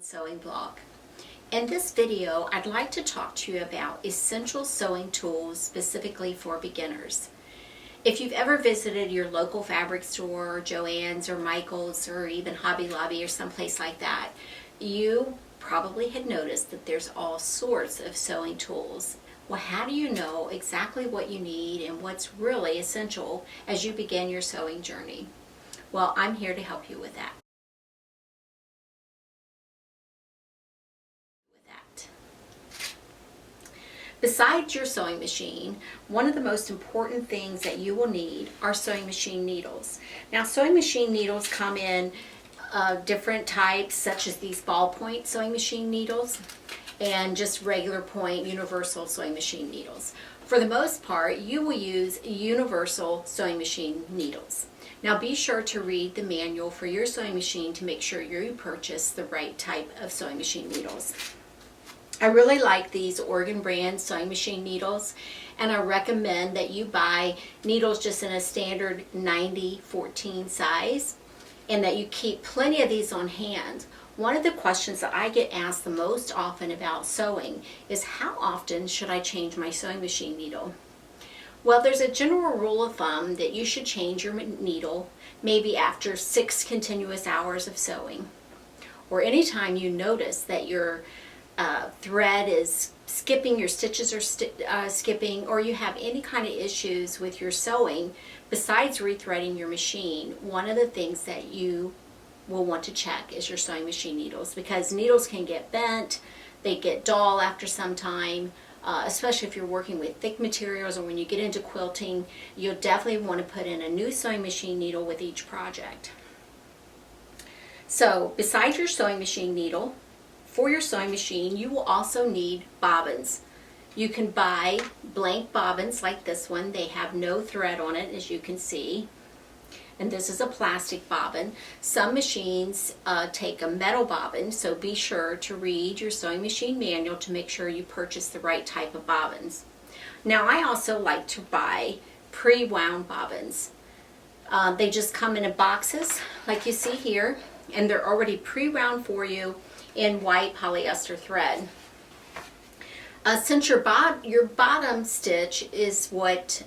Sewing blog. In this video, I'd like to talk to you about essential sewing tools specifically for beginners. If you've ever visited your local fabric store, or Joann's or Michael's or even Hobby Lobby or someplace like that, you probably had noticed that there's all sorts of sewing tools. Well, how do you know exactly what you need and what's really essential as you begin your sewing journey? Well, I'm here to help you with that. Besides your sewing machine, one of the most important things that you will need are sewing machine needles. Now, sewing machine needles come in different types, such as these ballpoint sewing machine needles and just regular point universal sewing machine needles. For the most part, you will use universal sewing machine needles. Now, be sure to read the manual for your sewing machine to make sure you purchase the right type of sewing machine needles. I really like these Oregon brand sewing machine needles, and I recommend that you buy needles just in a standard 90-14 size and that you keep plenty of these on hand. One of the questions that I get asked the most often about sewing is, how often should I change my sewing machine needle? Well, there's a general rule of thumb that you should change your needle maybe after 6 continuous hours of sewing, or anytime you notice that your thread is skipping, your stitches are skipping, or you have any kind of issues with your sewing. Besides rethreading your machine, one of the things that you will want to check is your sewing machine needles, because needles can get bent, they get dull after some time, especially if you're working with thick materials, or when you get into quilting, you'll definitely want to put in a new sewing machine needle with each project. So besides your sewing machine needle, for your sewing machine, you will also need bobbins. You can buy blank bobbins like this one. They have no thread on it, as you can see. And this is a plastic bobbin. Some machines take a metal bobbin, so be sure to read your sewing machine manual to make sure you purchase the right type of bobbins. Now, I also like to buy pre-wound bobbins. They just come in boxes like you see here, and they're already pre-wound for you in white polyester thread. Since your bottom stitch is what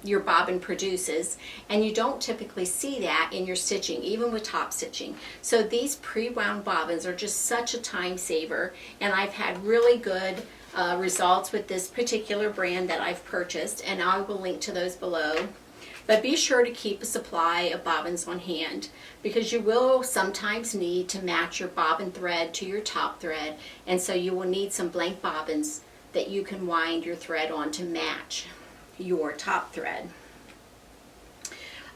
your bobbin produces, and you don't typically see that in your stitching, even with top stitching. So these pre-wound bobbins are just such a time saver, and I've had really good results with this particular brand that I've purchased, and I will link to those below. But be sure to keep a supply of bobbins on hand, because you will sometimes need to match your bobbin thread to your top thread, and so you will need some blank bobbins that you can wind your thread on to match your top thread.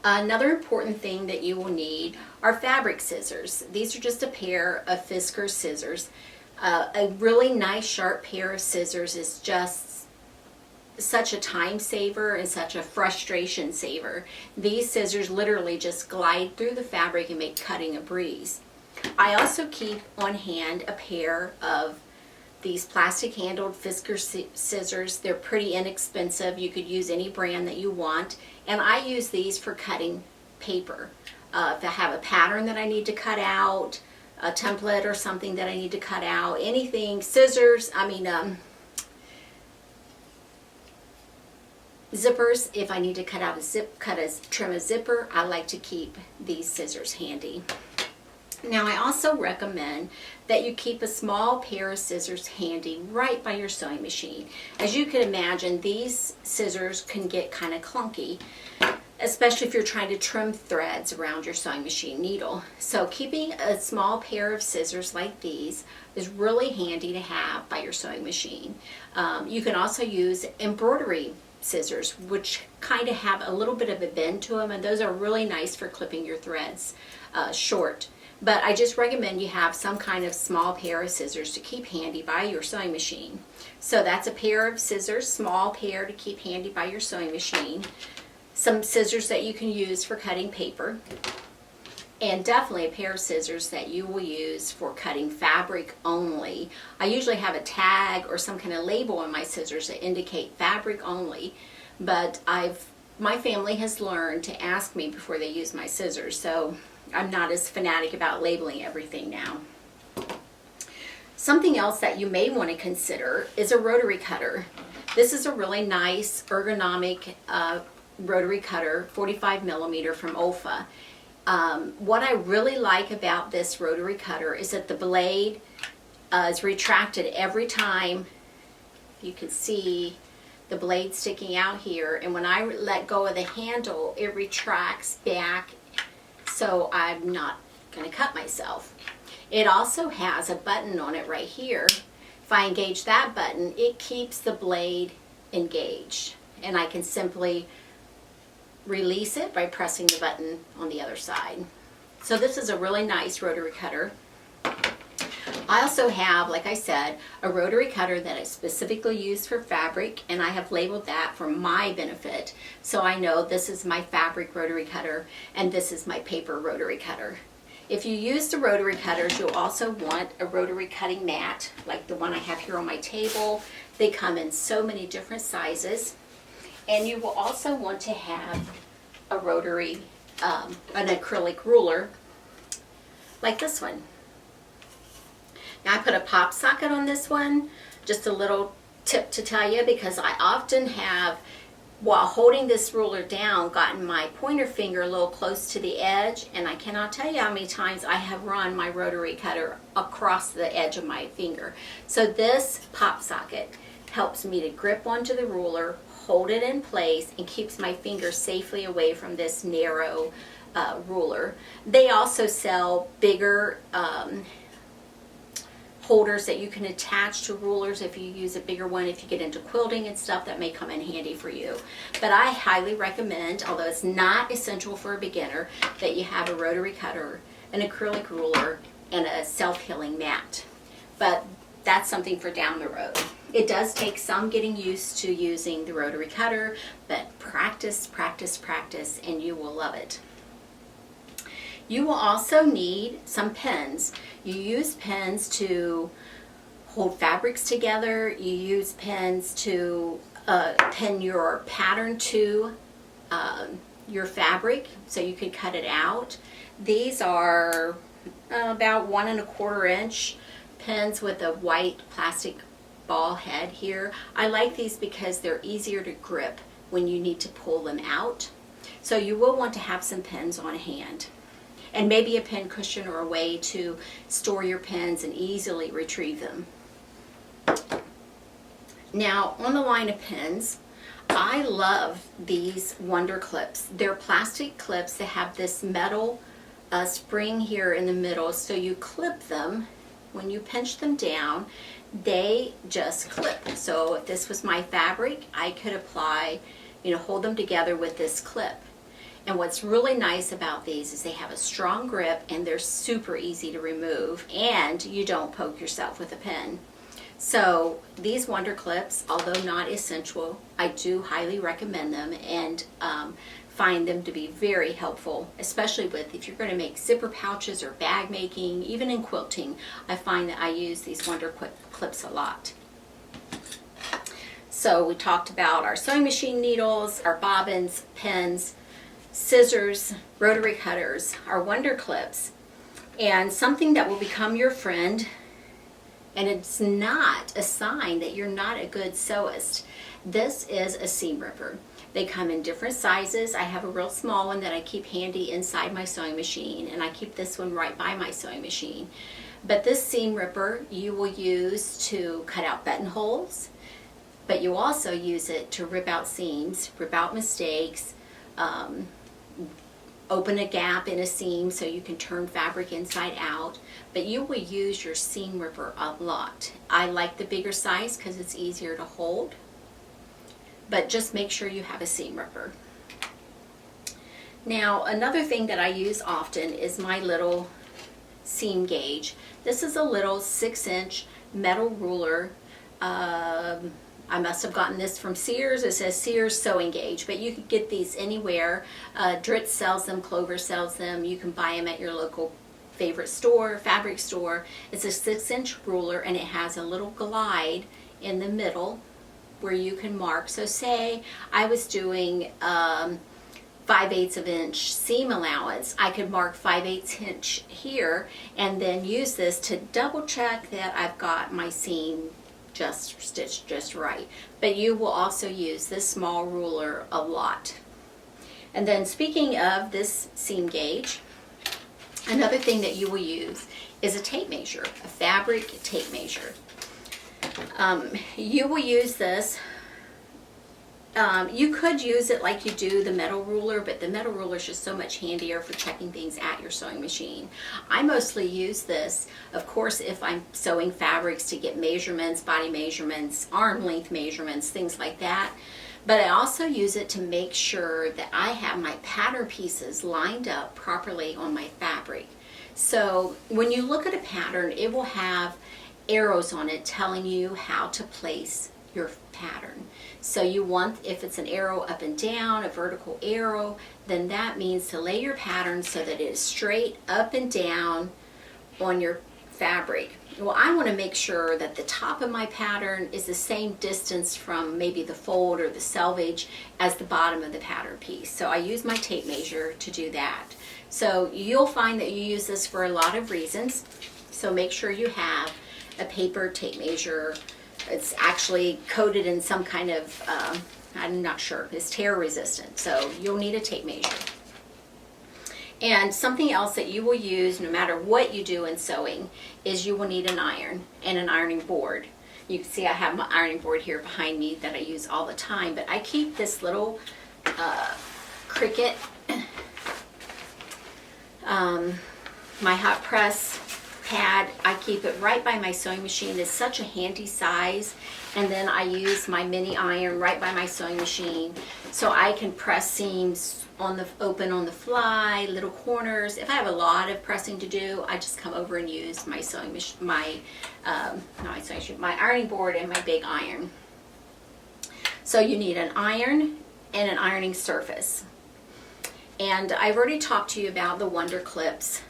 Another important thing that you will need are fabric scissors. These are just a pair of Fiskars scissors. A really nice sharp pair of scissors is just such a time saver and such a frustration saver. These scissors literally just glide through the fabric and make cutting a breeze. I also keep on hand a pair of these plastic handled Fiskars scissors. They're pretty inexpensive. You could use any brand that you want, and I use these for cutting paper. If I have a pattern that I need to cut out, a template or something that I need to cut out, anything, scissors, zippers, if I need to cut out trim a zipper, I like to keep these scissors handy. Now, I also recommend that you keep a small pair of scissors handy right by your sewing machine. As you can imagine, these scissors can get kind of clunky, especially if you're trying to trim threads around your sewing machine needle. So keeping a small pair of scissors like these is really handy to have by your sewing machine. You can also use embroidery scissors, which kind of have a little bit of a bend to them, and those are really nice for clipping your threads short. But I just recommend you have some kind of small pair of scissors to keep handy by your sewing machine. So that's a pair of scissors, small pair to keep handy by your sewing machine. Some scissors that you can use for cutting paper, and definitely a pair of scissors that you will use for cutting fabric only. I usually have a tag or some kind of label on my scissors that indicate fabric only, but my family has learned to ask me before they use my scissors, so I'm not as fanatic about labeling everything now. Something else that you may want to consider is a rotary cutter. This is a really nice ergonomic rotary cutter, 45 millimeter from Olfa. What I really like about this rotary cutter is that the blade is retracted every time. You can see the blade sticking out here, and when I let go of the handle, it retracts back, so I'm not going to cut myself. It also has a button on it right here. If I engage that button, it keeps the blade engaged, and I can simply release it by pressing the button on the other side. So this is a really nice rotary cutter. I also have, like I said, a rotary cutter that is specifically used for fabric, and I have labeled that for my benefit. So I know this is my fabric rotary cutter and this is my paper rotary cutter. If you use the rotary cutters, you'll also want a rotary cutting mat, like the one I have here on my table. They come in so many different sizes. And you will also want to have a rotary, an acrylic ruler, like this one. Now I put a pop socket on this one, just a little tip to tell you, because I often have, while holding this ruler down, gotten my pointer finger a little close to the edge, and I cannot tell you how many times I have run my rotary cutter across the edge of my finger. So this pop socket helps me to grip onto the ruler, hold it in place, and keeps my finger safely away from this narrow ruler. They also sell bigger holders that you can attach to rulers if you use a bigger one. If you get into quilting and stuff, that may come in handy for you. But I highly recommend, although it's not essential for a beginner, that you have a rotary cutter, an acrylic ruler, and a self-healing mat. But that's something for down the road. It does take some getting used to using the rotary cutter, but practice, practice, practice, and you will love it. You will also need some pins. You use pins to hold fabrics together. You use pins to pin your pattern to your fabric so you can cut it out. These are about 1 1/4 inch pins with a white plastic ball head here. I like these because they're easier to grip when you need to pull them out. So you will want to have some pins on hand, and maybe a pin cushion or a way to store your pins and easily retrieve them. Now, on the line of pins, I love these Wonder Clips. They're plastic clips that have this metal spring here in the middle, so you clip them. When you pinch them down, they just clip. So if this was my fabric, I could apply, hold them together with this clip. And what's really nice about these is they have a strong grip and they're super easy to remove, and you don't poke yourself with a pin. So these Wonder Clips, although not essential, I do highly recommend them, and find them to be very helpful, especially if you're going to make zipper pouches or bag making, even in quilting. I find that I use these Wonder Clips a lot. So we talked about our sewing machine needles, our bobbins, pins, scissors, rotary cutters, our Wonder Clips, and something that will become your friend, and it's not a sign that you're not a good sewist. This is a seam ripper. They come in different sizes. I have a real small one that I keep handy inside my sewing machine, and I keep this one right by my sewing machine. But this seam ripper you will use to cut out buttonholes, but you also use it to rip out seams, rip out mistakes, open a gap in a seam so you can turn fabric inside out. But you will use your seam ripper a lot. I like the bigger size because it's easier to hold, but just make sure you have a seam ripper. Now, another thing that I use often is my little seam gauge. This is a little 6-inch metal ruler. I must have gotten this from Sears. It says Sears sewing gauge, but you can get these anywhere. Dritz sells them, Clover sells them. You can buy them at your local favorite store, fabric store. It's a 6-inch ruler, and it has a little glide in the middle where you can mark. So say I was doing 5/8 of inch seam allowance, I could mark 5/8 inch here and then use this to double check that I've got my seam just stitched just right. But you will also use this small ruler a lot. And then speaking of this seam gauge, another thing that you will use is a tape measure, a fabric tape measure. You will use this. You could use it like you do the metal ruler, but the metal ruler is just so much handier for checking things at your sewing machine. I mostly use this, of course, if I'm sewing fabrics to get measurements, body measurements, arm length measurements, things like that. But I also use it to make sure that I have my pattern pieces lined up properly on my fabric. So when you look at a pattern, it will have arrows on it telling you how to place your pattern. So you want, if it's an arrow up and down, a vertical arrow, then that means to lay your pattern so that it is straight up and down on your fabric. Well, I want to make sure that the top of my pattern is the same distance from maybe the fold or the selvage as the bottom of the pattern piece. So I use my tape measure to do that. So you'll find that you use this for a lot of reasons. So make sure you have a paper tape measure. It's actually coated in some kind of, I'm not sure, it's tear resistant. So you'll need a tape measure. And something else that you will use no matter what you do in sewing is you will need an iron and an ironing board. You can see I have my ironing board here behind me that I use all the time, but I keep this little Cricut, my hot press pad. I keep it right by my sewing machine. It's such a handy size. And then I use my mini iron right by my sewing machine so I can press seams on the open on the fly, little corners. If I have a lot of pressing to do, I just come over and use my sewing machine, my ironing board and my big iron. So you need an iron and an ironing surface. And I've already talked to you about the Wonder Clips.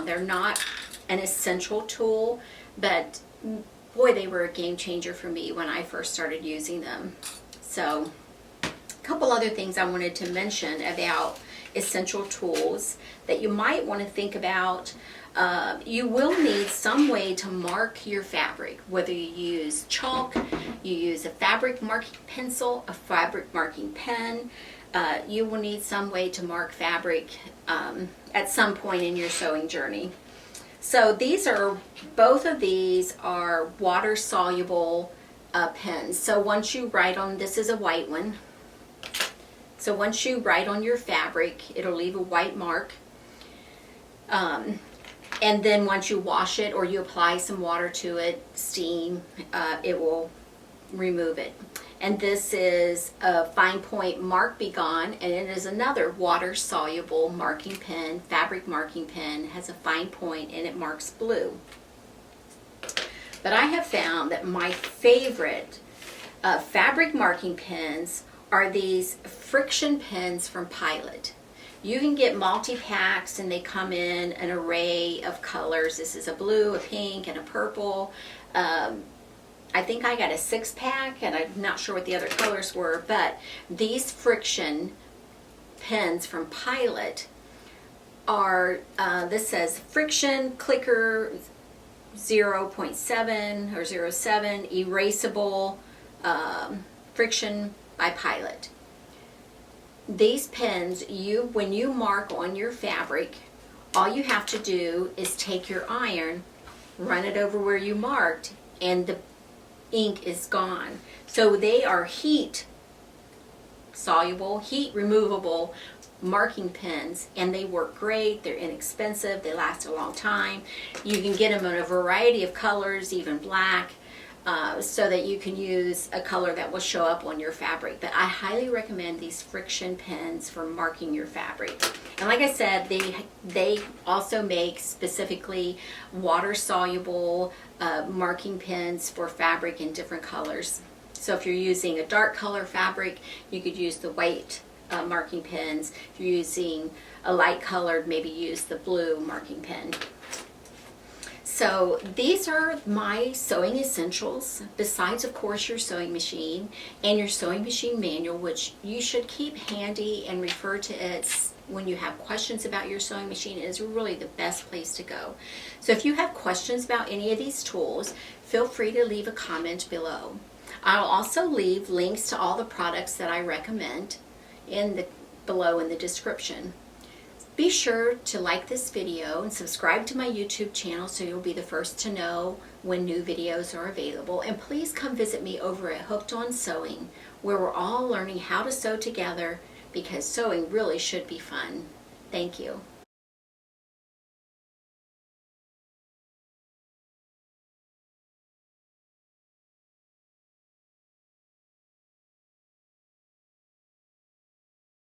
They're not an essential tool, but boy, they were a game changer for me when I first started using them. So a couple other things I wanted to mention about essential tools that you might want to think about. You will need some way to mark your fabric, whether you use chalk, you use a fabric marking pencil, a fabric marking pen. You will need some way to mark fabric at some point in your sewing journey. So both of these are water soluble pens. So once you write on, this is a white one. So once you write on your fabric, it'll leave a white mark. And then once you wash it or you apply some water to it, steam, it will remove it. And this is a fine point Mark Be Gone, and it is another water soluble marking pen, fabric marking pen, has a fine point and it marks blue. But I have found that my favorite fabric marking pens are these friction pens from Pilot. You can get multi-packs and they come in an array of colors. This is a blue, a pink, and a purple. I think I got a 6-pack, and I'm not sure what the other colors were, but these friction pens from Pilot are, this says friction clicker 0.7 or 0.7 erasable friction by Pilot. These pens, when you mark on your fabric, all you have to do is take your iron, run it over where you marked, and the ink is gone. So they are heat soluble, heat removable marking pens, and they work great. They're inexpensive, they last a long time. You can get them in a variety of colors, even black, so that you can use a color that will show up on your fabric. But I highly recommend these friction pens for marking your fabric. And like I said, they also make specifically water soluble marking pens for fabric in different colors. So if you're using a dark color fabric, you could use the white marking pens. If you're using a light colored, maybe use the blue marking pen. So these are my sewing essentials, besides of course your sewing machine and your sewing machine manual, which you should keep handy and refer to it when you have questions about your sewing machine. It is really the best place to go. So if you have questions about any of these tools, feel free to leave a comment below. I'll also leave links to all the products that I recommend below in the description. Be sure to like this video and subscribe to my YouTube channel so you'll be the first to know when new videos are available. And please come visit me over at Hooked on Sewing, where we're all learning how to sew together, because sewing really should be fun. Thank you.